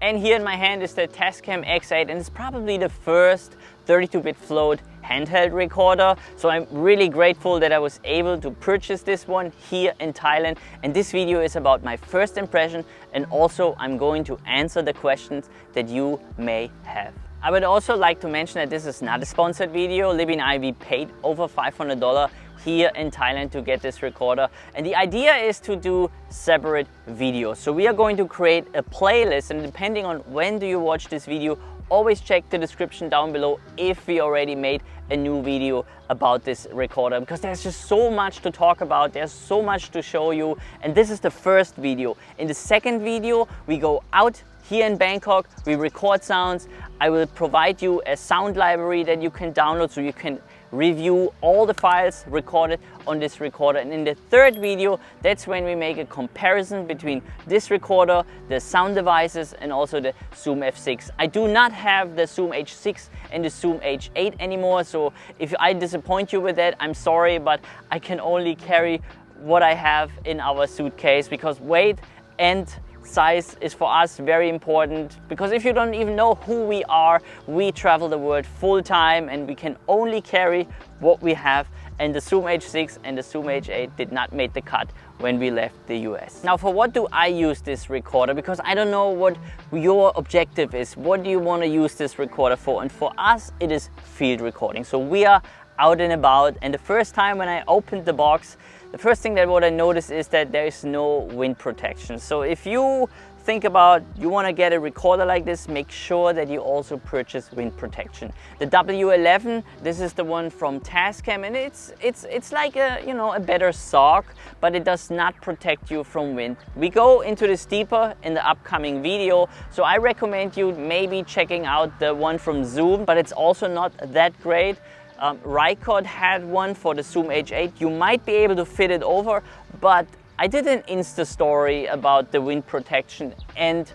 And here in my hand is the Tascam X8, and it's probably the first 32-bit float handheld recorder. So I'm really grateful that I was able to purchase this one here in Thailand. And this video is about my first impression, and also I'm going to answer the questions that you may have. I would also like to mention that this is not a sponsored video. Libby and I, we paid over $500 here in Thailand to get this recorder, and the idea is to do separate videos. So we are going to create a playlist, and depending on when do you watch this video, always check the description down below if we already made a new video about this recorder, because there's just so much to talk about, there's so much to show you, and this is the first video. In the second video, we go out here in Bangkok, we record sounds. I will provide you a sound library that you can download so you can review all the files recorded on this recorder. And in the third video, that's when we make a comparison between this recorder, the sound devices, and also the Zoom F6. I do not have the Zoom H6 and the Zoom H8 anymore, so if I disappoint you with that, I'm sorry, but I can only carry what I have in our suitcase, because weight and size is for us very important, because if you don't even know who we are, we travel the world full time and we can only carry what we have, and the Zoom H6 and the Zoom H8 did not make the cut when we left the US. Now, for what do I use this recorder? Because I don't know what your objective is. What do you want to use this recorder for? And for us, it is field recording. So we are out and about, and the first time when I opened the box, the first thing that what I noticed is that there is no wind protection. So if you think about you want to get a recorder like this, make sure that you also purchase wind protection. The W11, this is the one from Tascam, and it's like a, you know, a better sock, but it does not protect you from wind. We go into this deeper in the upcoming video, so I recommend you maybe checking out the one from Zoom, but it's also not that great. Rycord had one for the Zoom H8. You might be able to fit it over, but I did an Insta story about the wind protection, and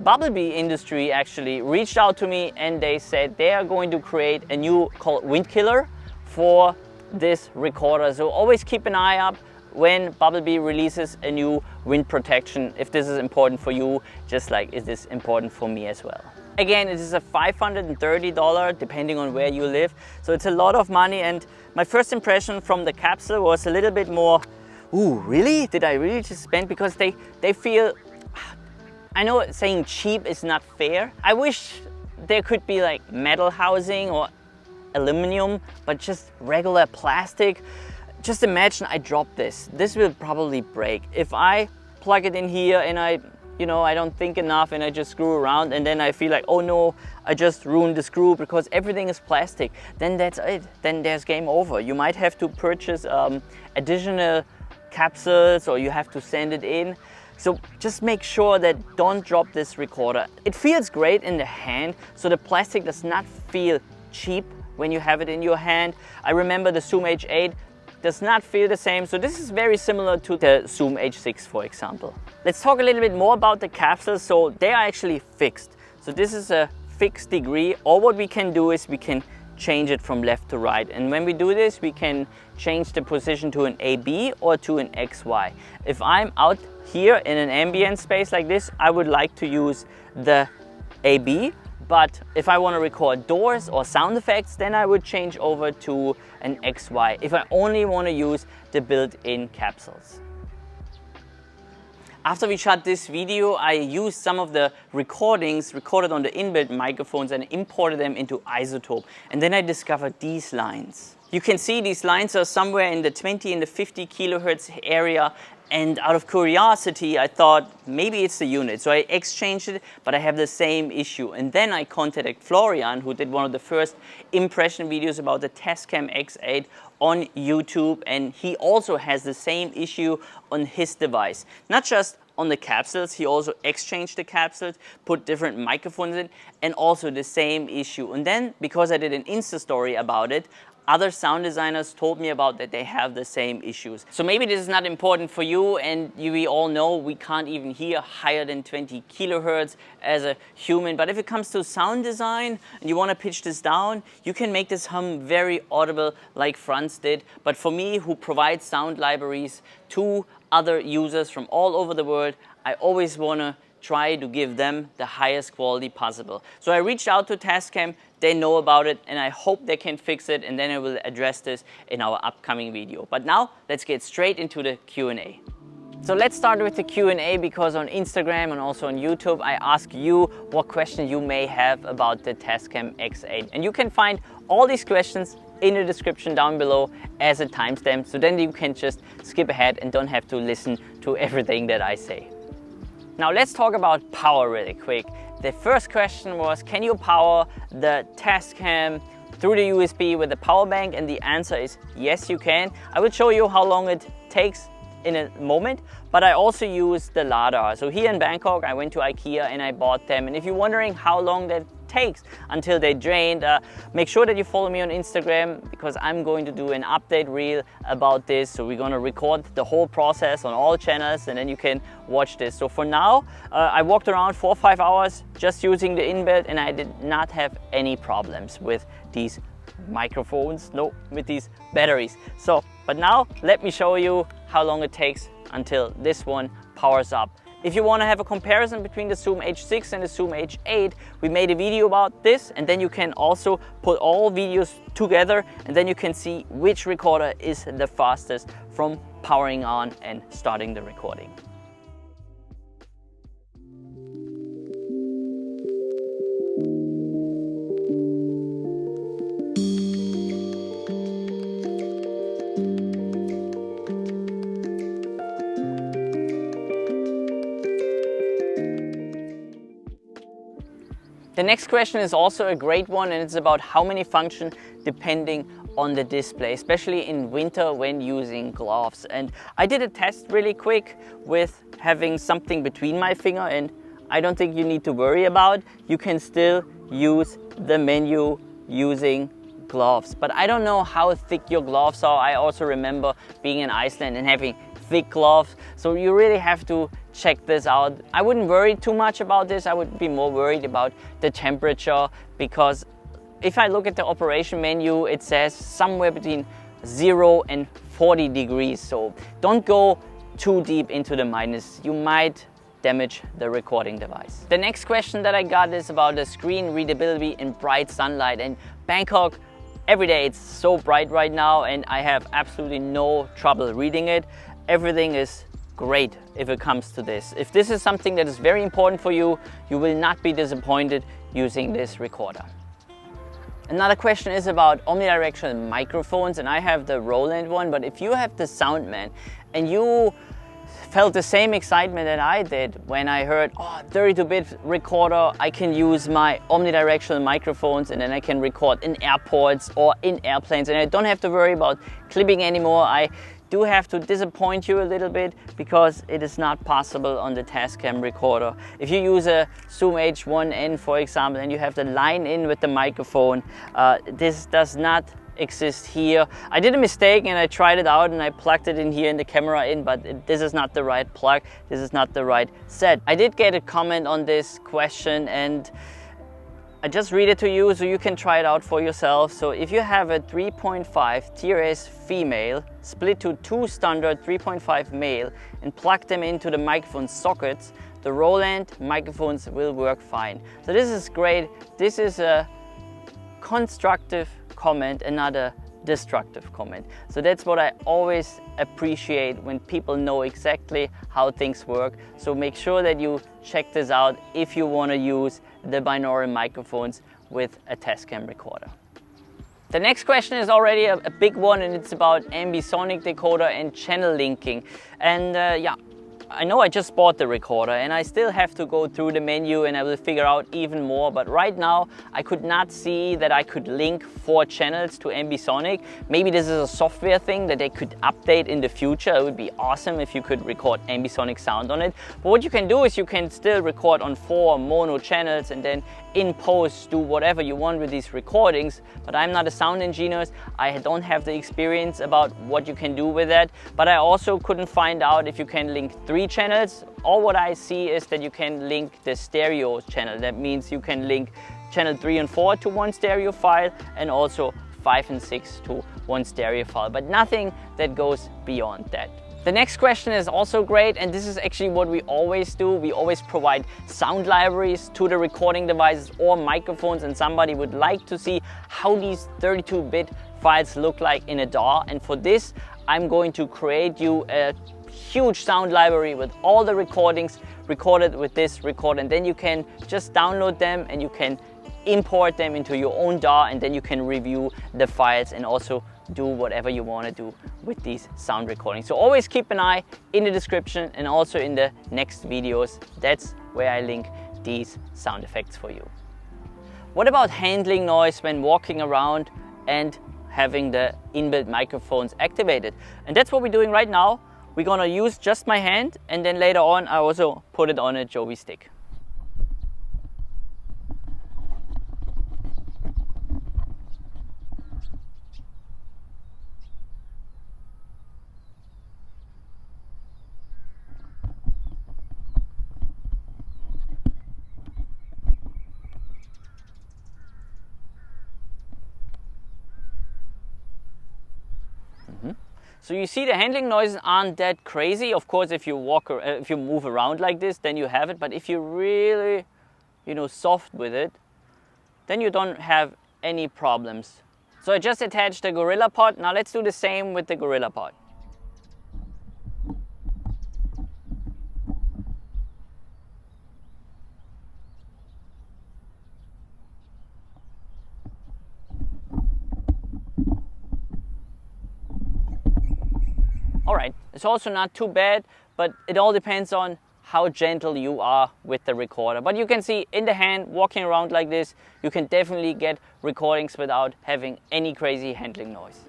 Bumblebee Industry actually reached out to me and they said they are going to create a new called Wind Killer for this recorder. So always keep an eye up when Bumblebee releases a new wind protection, if this is important for you, just like it is important for me as well. Again, it is a $530 depending on where you live, so it's a lot of money. And my first impression from the capsule was a little bit more, ooh, really? Did I really just spend? Because they feel, I know saying cheap is not fair. I wish there could be like metal housing or aluminum, but just regular plastic. Just imagine I drop this. This will probably break. If I plug it in here and I don't think enough and I just screw around, and then I feel like, oh no, I just ruined the screw because everything is plastic, then that's it. Then there's game over. You might have to purchase additional capsules, or you have to send it in. So just make sure that don't drop this recorder. It feels great in the hand, so the plastic does not feel cheap when you have it in your hand. I remember the Zoom H8 does not feel the same, so this is very similar to the Zoom H6, for example. Let's talk a little bit more about the capsules. So they are actually fixed. So this is a fixed degree. All what we can do is we can change it from left to right. And when we do this, we can change the position to an AB or to an XY. If I'm out here in an ambient space like this, I would like to use the AB. But if I want to record doors or sound effects, then I would change over to an XY if I only want to use the built-in capsules. After we shot this video, I used some of the recordings recorded on the inbuilt microphones and imported them into iZotope. And then I discovered these lines. You can see these lines are somewhere in the 20 and the 50 kilohertz area. And out of curiosity, I thought maybe it's the unit. So I exchanged it, but I have the same issue. And then I contacted Florian, who did one of the first impression videos about the Tascam X8 on YouTube. And he also has the same issue on his device. Not just on the capsules, he also exchanged the capsules, put different microphones in, and also the same issue. And then, because I did an Insta story about it, other sound designers told me about that they have the same issues. So maybe this is not important for you, and we all know we can't even hear higher than 20 kilohertz as a human. But if it comes to sound design and you want to pitch this down, you can make this hum very audible like Franz did. But for me, who provides sound libraries to other users from all over the world, I always want to try to give them the highest quality possible. So I reached out to Tascam, they know about it, and I hope they can fix it, and then I will address this in our upcoming video. But now let's get straight into the Q&A. So let's start with the Q&A, because on Instagram and also on YouTube I ask you what questions you may have about the Tascam X8. And you can find all these questions in the description down below as a timestamp, so then you can just skip ahead and don't have to listen to everything that I say. Now let's talk about power really quick. The first question was, can you power the Tascam through the USB with the power bank? And the answer is yes, you can. I will show you how long it takes in a moment, but I also use the LiDAR. So here in Bangkok I went to IKEA and I bought them, and if you're wondering how long that takes until they drained, make sure that you follow me on Instagram, because I'm going to do an update reel about this. So we're going to record the whole process on all channels, and then you can watch this. So for now I walked around 4 or 5 hours just using the inbuilt, and I did not have any problems with these microphones, no, with these batteries. So but now let me show you how long it takes until this one powers up. If you want to have a comparison between the Zoom H6 and the Zoom H8, we made a video about this, and then you can also put all videos together, and then you can see which recorder is the fastest from powering on and starting the recording. The next question is also a great one, and it's about how many functions depending on the display, especially in winter when using gloves. And I did a test really quick with having something between my finger, and I don't think you need to worry about. You can still use the menu using gloves, but I don't know how thick your gloves are. I also remember being in Iceland and having thick gloves, so you really have to check this out. I wouldn't worry too much about this. I would be more worried about the temperature, because if I look at the operation menu, it says somewhere between 0 and 40 degrees. So don't go too deep into the minus. You might damage the recording device. The next question that I got is about the screen readability in bright sunlight. And Bangkok, every day it's so bright right now, and I have absolutely no trouble reading it. Everything is great if it comes to this. If this is something that is very important for you, you will not be disappointed using this recorder. Another question is about omnidirectional microphones, and I have the Roland one, but if you have the Soundman and you felt the same excitement that I did when I heard, oh, 32-bit recorder, I can use my omnidirectional microphones and then I can record in airports or in airplanes, and I don't have to worry about clipping anymore. I do have to disappoint you a little bit, because it is not possible on the Tascam recorder. If you use a Zoom H1N, for example, and you have the line in with the microphone, this does not exist here. I did a mistake and I tried it out and I plugged it in here and the camera in, but this is not the right plug. This is not the right set. I did get a comment on this question, and I just read it to you so you can try it out for yourself. So if you have a 3.5 TRS female split to 2 standard 3.5 male and plug them into the microphone sockets, the Roland microphones will work fine. So this is great. This is a constructive comment and not a destructive comment. So that's what I always appreciate, when people know exactly how things work. So make sure that you check this out if you want to use the binaural microphones with a Tascam recorder. The next question is already a big one, and it's about ambisonic decoder and channel linking. And yeah, I know I just bought the recorder and I still have to go through the menu and I will figure out even more, but right now I could not see that I could link 4 channels to ambisonic. Maybe this is a software thing that they could update in the future. It would be awesome if you could record ambisonic sound on it. But what you can do is you can still record on 4 mono channels and then in post do whatever you want with these recordings. But I'm not a sound engineer. I don't have the experience about what you can do with that. But I also couldn't find out if you can link 3 channels. All what I see is that you can link the stereo channel. That means you can link channel 3 and 4 to one stereo file and also 5 and 6 to one stereo file, but nothing that goes beyond that. The next question is also great, and this is actually what we always do. We always provide sound libraries to the recording devices or microphones, and somebody would like to see how these 32-bit files look like in a DAW. And for this, I'm going to create you a huge sound library with all the recordings recorded with this recorder, and then you can just download them and you can import them into your own DAW, and then you can review the files and also do whatever you want to do with these sound recordings. So always keep an eye in the description and also in the next videos. That's where I link these sound effects for you. What about handling noise when walking around and having the inbuilt microphones activated? And that's what we're doing right now. We're gonna use just my hand, and then later on I also put it on a Joby stick. So you see the handling noises aren't that crazy. Of course, if you move around like this, then you have it. But if you're really, soft with it, then you don't have any problems. So I just attached the Gorilla Pod. Now let's do the same with the Gorilla Pod. All right, it's also not too bad, but it all depends on how gentle you are with the recorder. But you can see in the hand, walking around like this, you can definitely get recordings without having any crazy handling noise.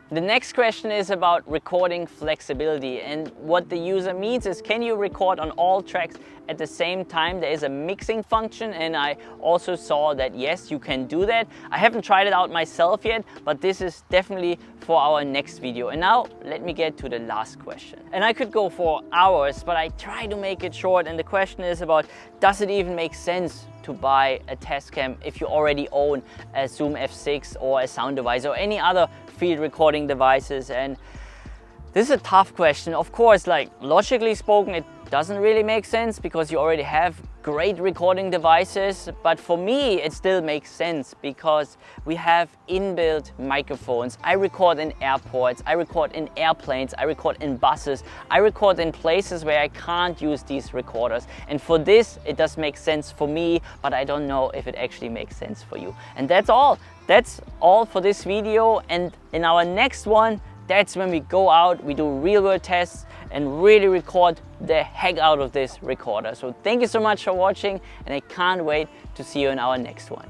The next question is about recording flexibility, and what the user means is, can you record on all tracks at the same time? There is a mixing function, and I also saw that yes, you can do that. I haven't tried it out myself yet, but this is definitely for our next video. And now let me get to the last question. And I could go for hours, but I try to make it short. And the question is about, does it even make sense to buy a Tascam if you already own a Zoom F6 or a sound device or any other field recording devices? And this is a tough question. Of course, like logically spoken, it doesn't really make sense because you already have great recording devices. But for me, it still makes sense because we have inbuilt microphones. I record in airports, I record in airplanes, I record in buses, I record in places where I can't use these recorders. And for this, it does make sense for me, but I don't know if it actually makes sense for you. And that's all. That's all for this video. And in our next one, that's when we go out, we do real world tests and really record the heck out of this recorder. So thank you so much for watching, and I can't wait to see you in our next one.